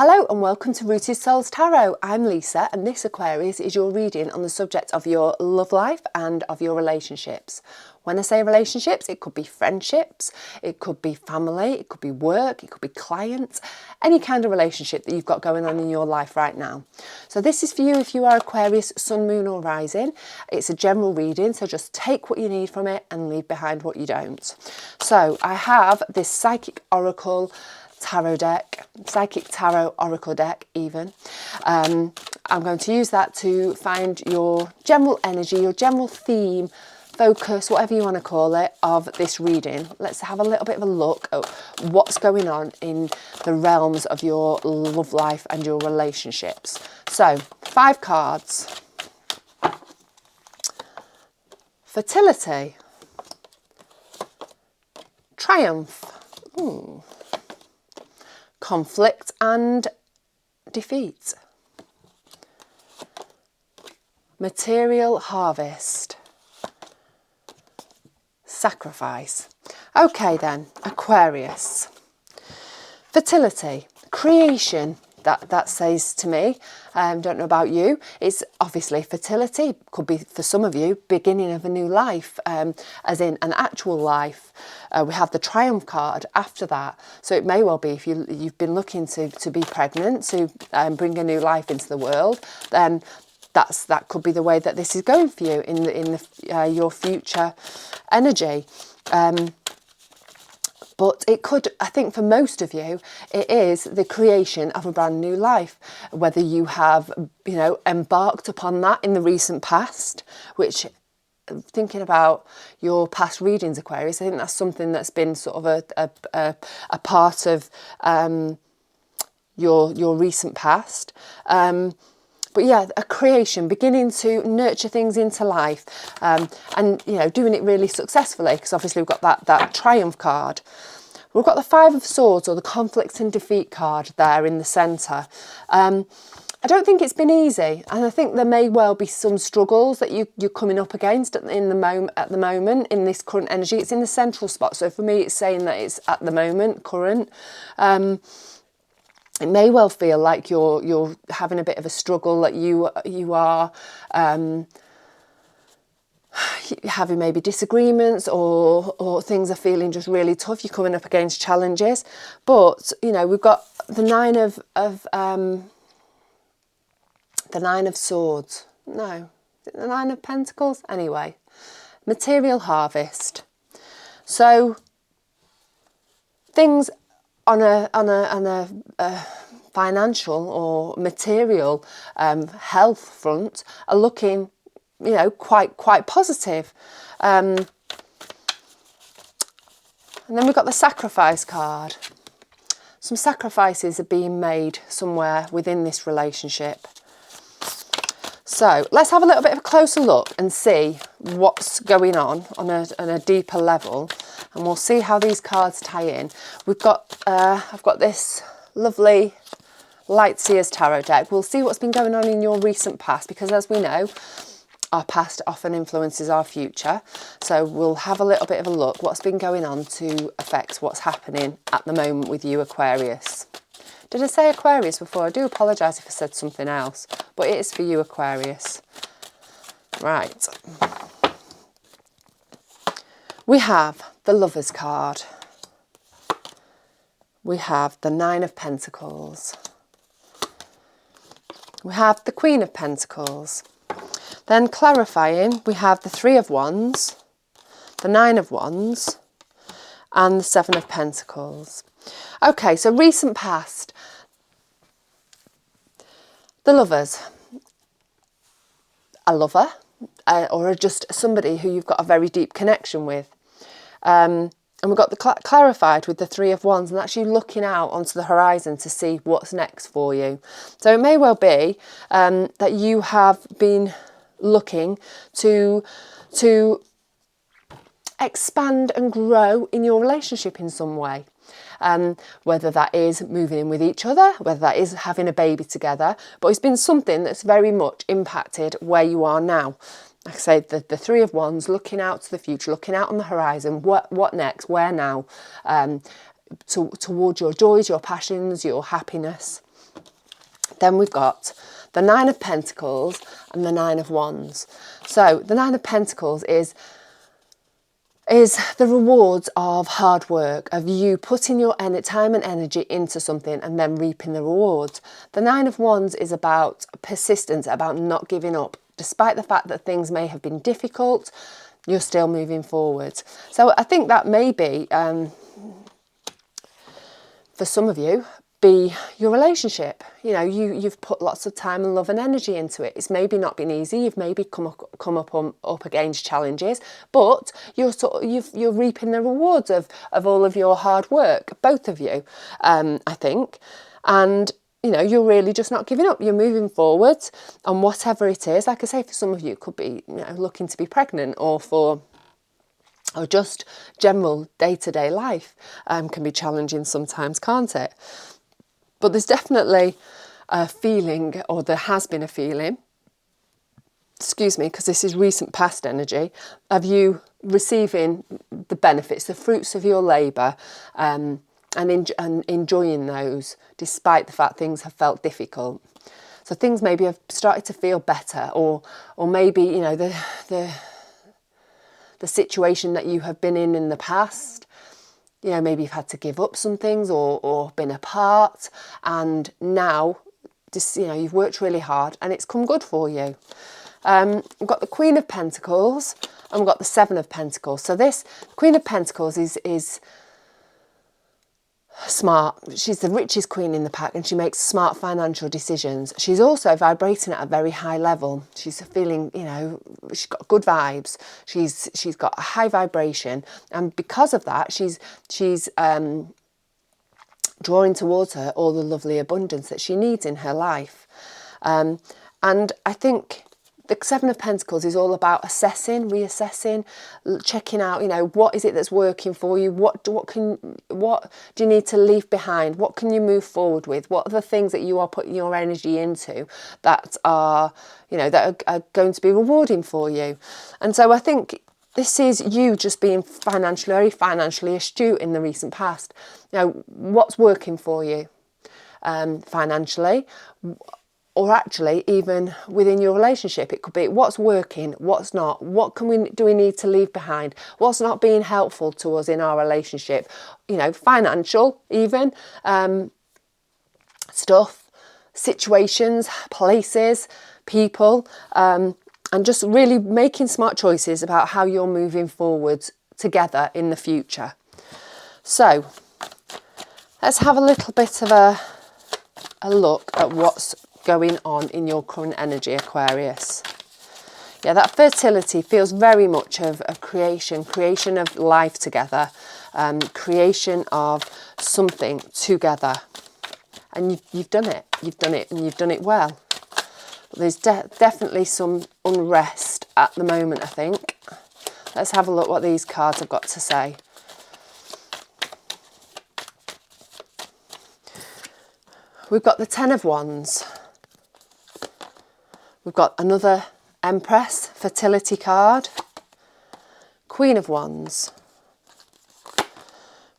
Hello and welcome to Rooted Souls Tarot. I'm Lisa and this Aquarius is your reading on the subject of your love life and of your relationships. When I say relationships, it could be friendships, it could be family, it could be work, it could be clients, any kind of relationship that you've got going on in your life right now. So this is for you if you are Aquarius, Sun, Moon or Rising. It's a general reading, so just take what you need from it and leave behind what you don't. So I have this Psychic Oracle tarot deck, Psychic Tarot Oracle deck even. I'm going to use that to find your general energy, your general theme, focus, whatever you want to call it, of this reading. Let's have a little bit of a look at what's going on in the realms of your love life and your relationships. So, 5 cards. Fertility. Triumph. Conflict and defeat. Material harvest. Sacrifice. Okay then, Aquarius. Fertility, creation, that says to me, don't know about you, it's obviously fertility, could be for some of you, beginning of a new life, as in an actual life. We have the Triumph card after that, so it may well be if you've been looking to be pregnant, to bring a new life into the world, then that could be the way that this is going for you in your future energy. But it could, I think for most of you, it is the creation of a brand new life. Whether you have, embarked upon that in the recent past, which, thinking about your past readings, Aquarius, I think that's something that's been sort of a part of your recent past. But yeah, a creation, beginning to nurture things into life, and doing it really successfully, because obviously we've got that Triumph card. We've got the 5 of Swords, or the conflict and defeat card there in the centre. I don't think it's been easy, and I think there may well be some struggles that you're coming up against at the moment in this current energy. It's in the central spot, so for me it's saying that it's at the moment, current. It may well feel like you're having a bit of a struggle, that you are having maybe disagreements, or things are feeling just really tough. You're coming up against challenges, but we've got the Nine of Swords. No, is it the Nine of Pentacles? Anyway, material harvest. So things on a financial or material health front are looking, quite positive. And then we've got the sacrifice card. Some sacrifices are being made somewhere within this relationship. So let's have a little bit of a closer look and see what's going on a deeper level, and we'll see how these cards tie in. We've got I've got this lovely Light Seers tarot deck. We'll see what's been going on in your recent past, because as we know, our past often influences our future. So we'll have a little bit of a look what's been going on to affect what's happening at the moment with you, Aquarius. Did I say Aquarius before? I do apologise if I said something else, but it is for you, Aquarius. Right. We have the Lovers card. We have the 9 of Pentacles. We have the Queen of Pentacles. Then clarifying, we have the 3 of Wands, the 9 of Wands, and the 7 of Pentacles. Okay, so recent past. The Lovers. A lover, or just somebody who you've got a very deep connection with. And we've got the clarified with the 3 of Wands, and that's you looking out onto the horizon to see what's next for you. So it may well be that you have been looking to expand and grow in your relationship in some way. Whether that is moving in with each other, whether that is having a baby together, but it's been something that's very much impacted where you are now. Like I say, the 3 of Wands, looking out to the future, looking out on the horizon, what next, where now, towards your joys, your passions, your happiness. Then we've got the Nine of Pentacles and the Nine of Wands. So the Nine of Pentacles is the rewards of hard work, of you putting your time and energy into something and then reaping the rewards. The Nine of Wands is about persistence, about not giving up. Despite the fact that things may have been difficult, you're still moving forward. So I think that may be, for some of you, be your relationship. You know, you've put lots of time and love and energy into it. It's maybe not been easy. You've maybe come up against challenges, but you're reaping the rewards of all of your hard work, both of you, I think. And you know, you're really just not giving up. You're moving forward on whatever it is. Like I say, for some of you, it could be, you know, looking to be pregnant, or just general day-to-day life can be challenging sometimes, can't it? But there's definitely a feeling, or there has been a feeling, excuse me, because this is recent past energy, of you receiving the benefits, the fruits of your labour, and enjoying those, despite the fact things have felt difficult. So things maybe have started to feel better, or maybe, you know, the situation that you have been in the past, you know, maybe you've had to give up some things or been apart, and now just, you know, you've worked really hard and it's come good for you. We've got the Queen of Pentacles and we've got the Seven of Pentacles. So this Queen of Pentacles is smart. She's the richest queen in the pack, and she makes smart financial decisions. She's also vibrating at a very high level. She's feeling, you know, she's got good vibes. She's got a high vibration, and because of that, she's drawing towards her all the lovely abundance that she needs in her life. And I think the Seven of Pentacles is all about assessing, reassessing, checking out, you know, what is it that's working for you? What do you need to leave behind? What can you move forward with? What are the things that you are putting your energy into that are, you know, that are going to be rewarding for you? And so I think this is you just being very financially astute in the recent past. You know, what's working for you financially? Or actually, even within your relationship, it could be what's working, what's not, what do we need to leave behind, what's not being helpful to us in our relationship, you know, financial even, stuff, situations, places, people, and just really making smart choices about how you're moving forwards together in the future. So let's have a little bit of a look at what's going on in your current energy, Aquarius. Yeah, that fertility feels very much of creation of life together, creation of something together. And you've done it, and you've done it well. But there's definitely some unrest at the moment, I think. Let's have a look what these cards have got to say. We've got the Ten of Wands. We've got another Empress, fertility card. Queen of Wands.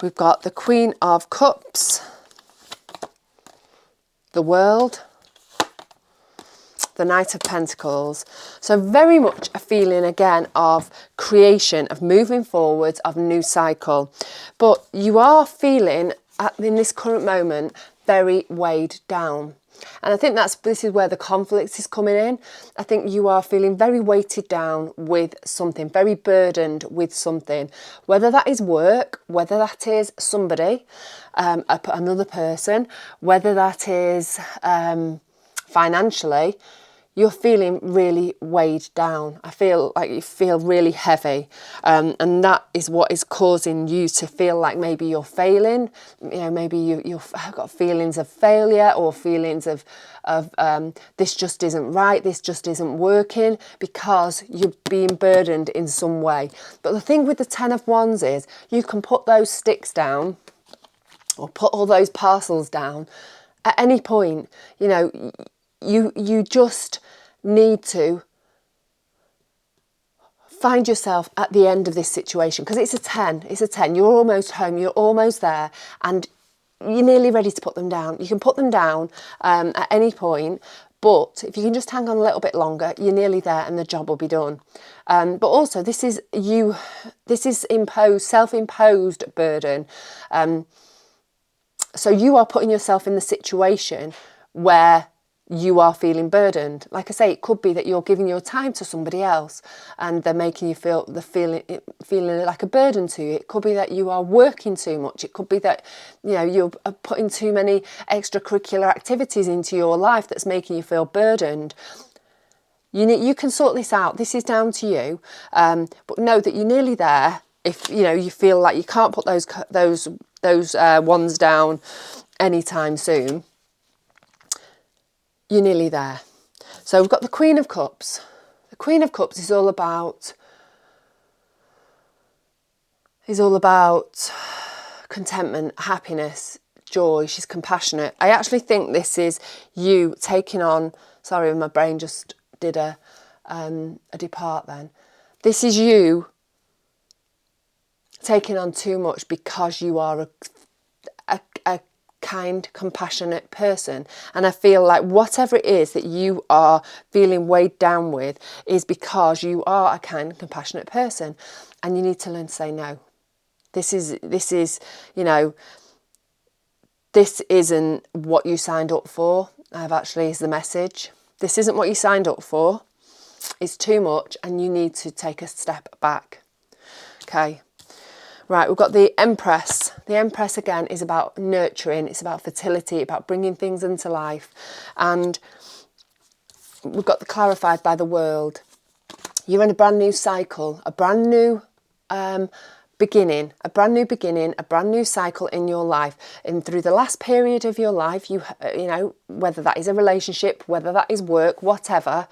We've got the Queen of Cups. The World. The Knight of Pentacles. So very much a feeling again of creation, of moving forwards, of new cycle. But you are feeling, in this current moment, very weighed down. And I think this is where the conflict is coming in. I think you are feeling very weighted down with something, very burdened with something, whether that is work, whether that is somebody, another person, whether that is financially. You're feeling really weighed down. I feel like you feel really heavy, and that is what is causing you to feel like maybe you're failing. You know, maybe you've got feelings of failure, or feelings of this just isn't right, this just isn't working, because you're being burdened in some way. But the thing with the Ten of Wands is you can put those sticks down, or put all those parcels down at any point. You know, you just need to find yourself at the end of this situation, because it's a 10. You're almost home, you're almost there, and you're nearly ready to put them down. You can put them down at any point, but if you can just hang on a little bit longer, you're nearly there and the job will be done. But also, this is self-imposed burden. So you are putting yourself in the situation where you are feeling burdened. Like I say, it could be that you're giving your time to somebody else and they're making you feeling like a burden to you. It could be that you are working too much. It could be that you're putting too many extracurricular activities into your life that's making you feel burdened. You can sort this out. This is down to you. But know that you're nearly there. If you feel like you can't put those ones down anytime soon, you're nearly there. So we've got the Queen of Cups. The Queen of Cups is all about contentment, happiness, joy. She's compassionate. I actually think this is you taking on, sorry, my brain just did a depart then. This is you taking on too much because you are a kind, compassionate person. And I feel like whatever it is that you are feeling weighed down with is because you are a kind, compassionate person. And you need to learn to say no. This isn't what you signed up for. Is the message. This isn't what you signed up for. It's too much and you need to take a step back. Okay. Right, we've got the Empress. The Empress, again, is about nurturing. It's about fertility, about bringing things into life. And we've got the clarified by the world. You're in a brand new cycle, a brand new beginning, a brand new cycle in your life. And through the last period of your life, you know, whether that is a relationship, whether that is work, whatever,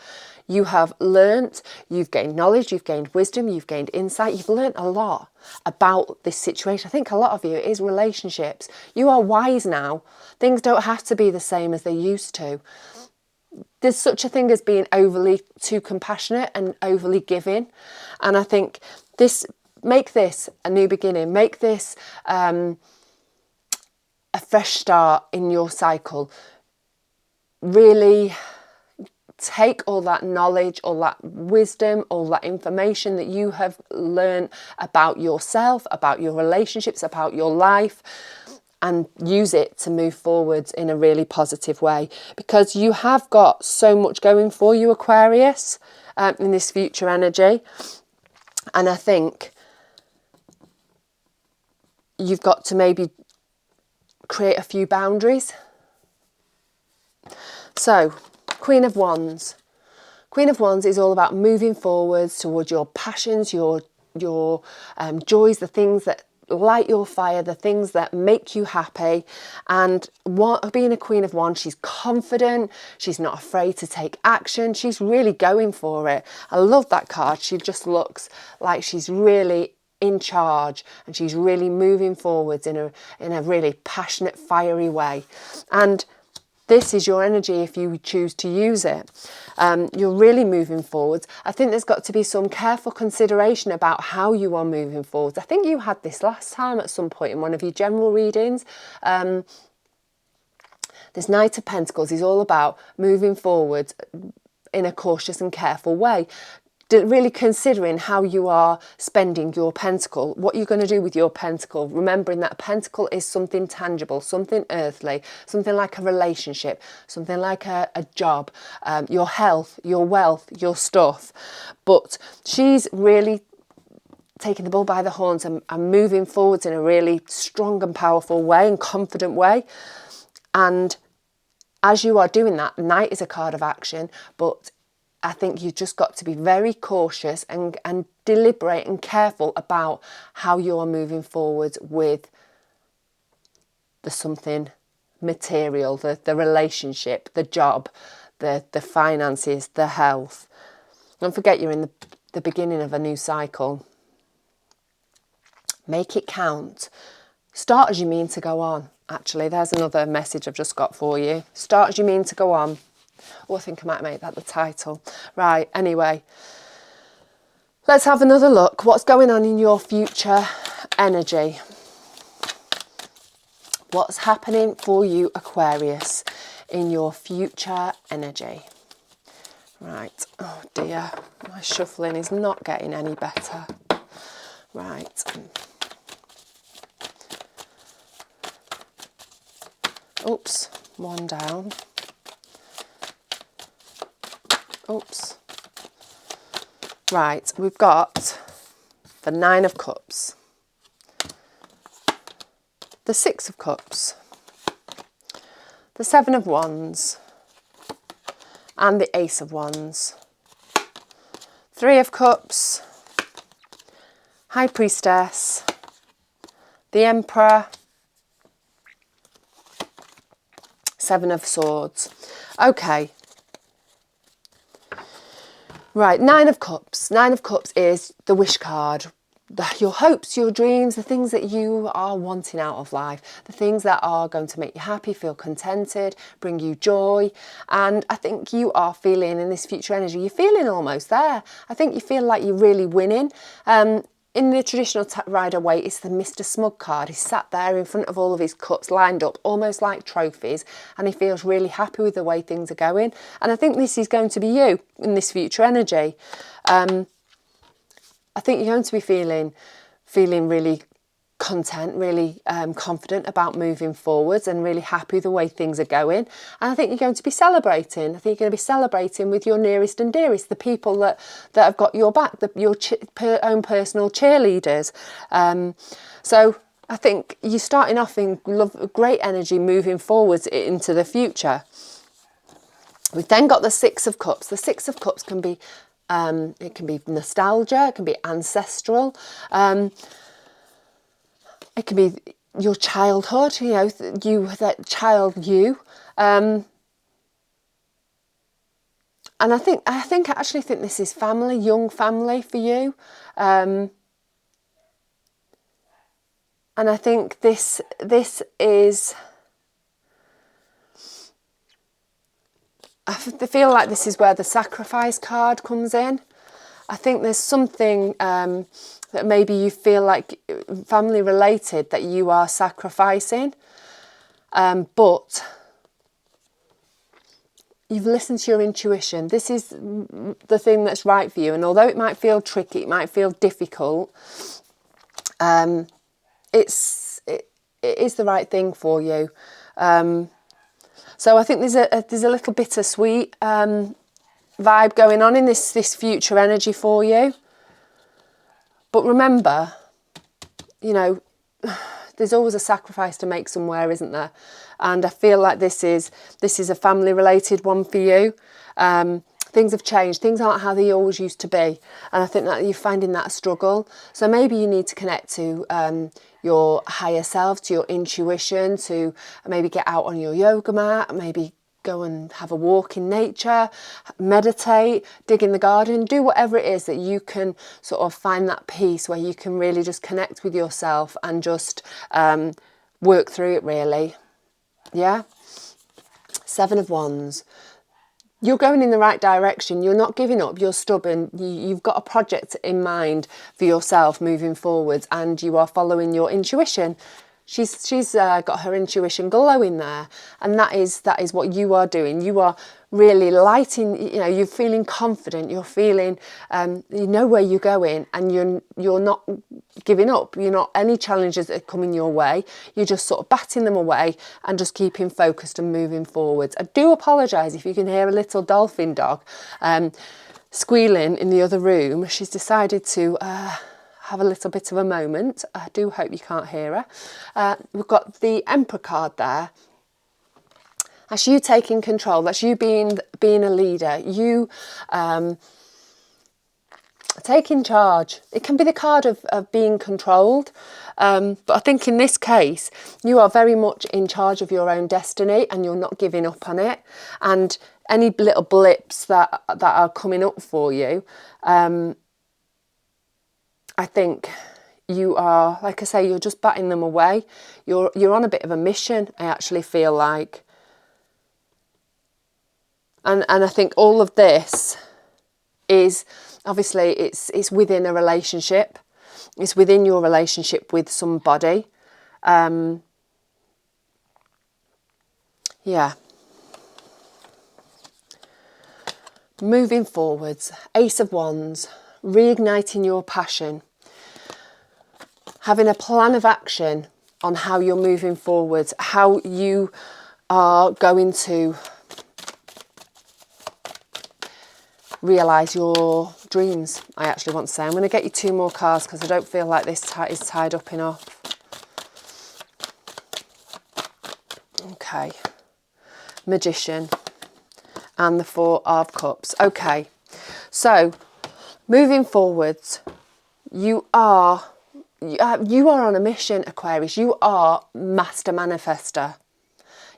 you have learnt, you've gained knowledge, you've gained wisdom, you've gained insight, you've learnt a lot about this situation. I think a lot of you, it is relationships. You are wise now. Things don't have to be the same as they used to. There's such a thing as being overly too compassionate and overly giving. And I think make this a new beginning. Make this a fresh start in your cycle. Really take all that knowledge, all that wisdom, all that information that you have learned about yourself, about your relationships, about your life, and use it to move forwards in a really positive way, because you have got so much going for you, Aquarius, in this future energy. And I think you've got to maybe create a few boundaries. So, Queen of Wands. Queen of Wands is all about moving forwards towards your passions, your joys, the things that light your fire, the things that make you happy. And being a Queen of Wands, she's confident, she's not afraid to take action, she's really going for it. I love that card. She just looks like she's really in charge and she's really moving forwards in a really passionate, fiery way. And this is your energy if you choose to use it. You're really moving forwards. I think there's got to be some careful consideration about how you are moving forwards. I think you had this last time at some point in one of your general readings. This Knight of Pentacles is all about moving forwards in a cautious and careful way. Really considering how you are spending your pentacle, what you're going to do with your pentacle, remembering that a pentacle is something tangible, something earthly, something like a relationship, something like a job, your health, your wealth, your stuff. But she's really taking the bull by the horns and moving forwards in a really strong and powerful way and confident way. And as you are doing that, Knight is a card of action, but I think you've just got to be very cautious and deliberate and careful about how you're moving forward with the something material, the relationship, the job, the finances, the health. Don't forget you're in the beginning of a new cycle. Make it count. Start as you mean to go on. Actually, there's another message I've just got for you. Start as you mean to go on. Oh, I think I might make that the title. Right, anyway. Let's have another look. What's going on in your future energy? What's happening for you, Aquarius, in your future energy? Right, oh dear, my shuffling is not getting any better. Right. Oops, one down. Oops. Right, we've got the 9 of Cups, the 6 of Cups, the 7 of Wands, and the Ace of Wands. 3 of Cups, High Priestess, the Emperor, 7 of Swords. Okay. Right, 9 of Cups. 9 of Cups is the wish card. Your hopes, your dreams, the things that you are wanting out of life, the things that are going to make you happy, feel contented, bring you joy. And I think you are feeling in this future energy, you're feeling almost there. I think you feel like you're really winning. In the traditional Rider-Waite, it's the Mr. Smug card. He's sat there in front of all of his cups lined up, almost like trophies, and he feels really happy with the way things are going. And I think this is going to be you in this future energy. I think you're going to be feeling really content, really confident about moving forwards and really happy with the way things are going. And I think you're going to be celebrating. I think you're going to be celebrating with your nearest and dearest, the people that have got your back, your own personal cheerleaders. So I think you're starting off in great energy moving forwards into the future. We've then got the 6 of Cups. The 6 of Cups can be, it can be nostalgia, it can be ancestral. It can be your childhood, you know, that child you. And I actually think this is family, young family for you. And I think this is, I feel like this is where the sacrifice card comes in. I think there's something that maybe you feel like family related that you are sacrificing, but you've listened to your intuition. This is the thing that's right for you, and although it might feel tricky, it might feel difficult, it is the right thing for you. So I think there's a little bittersweet vibe going on in this future energy for you. But remember, you know, there's always a sacrifice to make somewhere, isn't there? And I feel like this is a family related one for you. Things have changed. Things aren't how they always used to be. And I think that you're finding that a struggle. So maybe you need to connect to your higher self, to your intuition, to maybe get out on your yoga mat, maybe go and have a walk in nature, meditate, dig in the garden, do whatever it is that you can sort of find that peace where you can really just connect with yourself and just work through it really. Yeah? 7 of Wands. You're going in the right direction. You're not giving up. You're stubborn. You've got a project in mind for yourself moving forwards, and you are following your intuition. She's got her intuition glowing there, and that is what you are doing. You are really lighting. You know, you're feeling confident. You're feeling you know where you're going, and you're not giving up. You're not any challenges that are coming your way. You're just sort of batting them away and just keeping focused and moving forwards. I do apologise if you can hear a little dolphin dog squealing in the other room. She's decided to have a little bit of a moment. I do hope you can't hear her. We've got the Emperor card there. That's you taking control. That's you being a leader. You taking charge. It can be the card of being controlled. But I think in this case, you are very much in charge of your own destiny, and you're not giving up on it. And any little blips that are coming up for you, I think you are, like I say, you're just batting them away. You're on a bit of a mission, I actually feel like. And I think all of this is, obviously, it's within a relationship. It's within your relationship with somebody. Yeah. Moving forwards, Ace of Wands, reigniting your passion, having a plan of action on how you're moving forwards, how you are going to realise your dreams, I actually want to say. I'm going to get you 2 more cards because I don't feel like this is tied up enough. Okay. Magician and the 4 of Cups. Okay. So, moving forwards, you are on a mission, Aquarius. You are master manifester.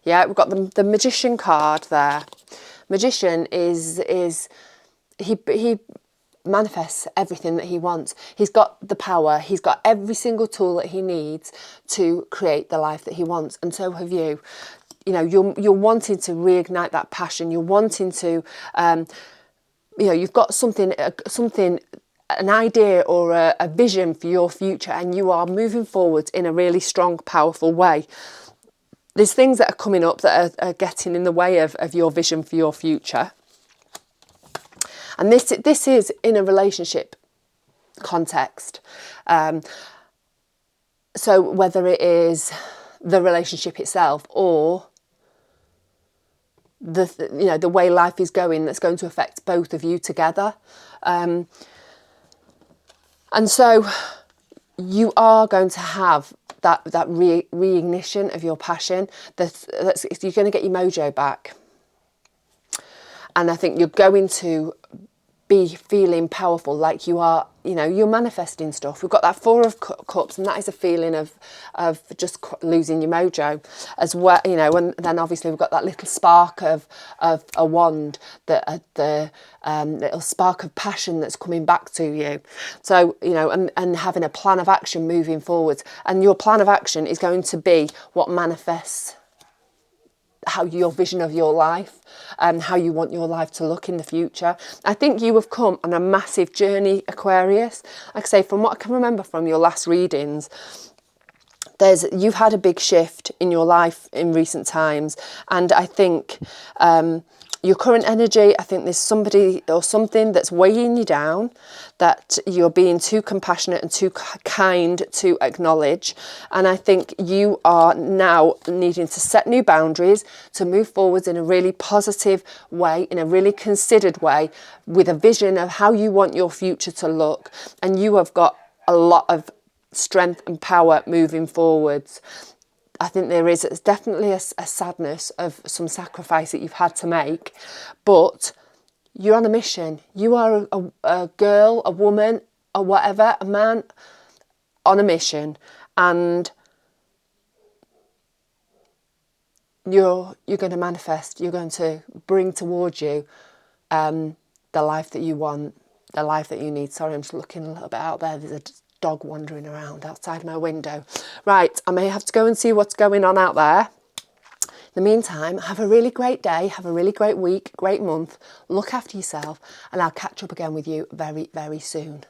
Yeah, we've got the Magician card there. Magician is he manifests everything that he wants. He's got the power. He's got every single tool that he needs to create the life that he wants. And so have you. You know, you're wanting to reignite that passion. You're wanting to, you've got something, an idea or a vision for your future, and you are moving forward in a really strong, powerful way. There's things that are coming up that are getting in the way of your vision for your future. And this is in a relationship context. So whether it is the relationship itself or the way life is going, that's going to affect both of you together. And so you are going to have that reignition of your passion. You're going to get your mojo back. And I think you're going to be feeling powerful, like you are, you're manifesting stuff. We've got that 4 of Cups, and that is a feeling of just losing your mojo as well, and then obviously we've got that little spark of a wand, the little spark of passion that's coming back to you. So, and having a plan of action moving forward, and your plan of action is going to be what manifests how your vision of your life and how you want your life to look in the future. I think you have come on a massive journey, Aquarius. Like I say, from what I can remember from your last readings, you've had a big shift in your life in recent times, and I think your current energy, I think there's somebody or something that's weighing you down, that you're being too compassionate and too kind to acknowledge. And I think you are now needing to set new boundaries to move forwards in a really positive way, in a really considered way, with a vision of how you want your future to look. And you have got a lot of strength and power moving forwards. I think there is definitely a sadness of some sacrifice that you've had to make, but you're on a mission. You are a girl, a woman, or whatever, a man on a mission, and you're going to manifest. You're going to bring towards you the life that you want, the life that you need. Sorry, I'm just looking a little bit out there. There's a dog wandering around outside my window. Right, I may have to go and see what's going on out there. In the meantime, have a really great day, have a really great week, great month. Look after yourself, and I'll catch up again with you very, very soon.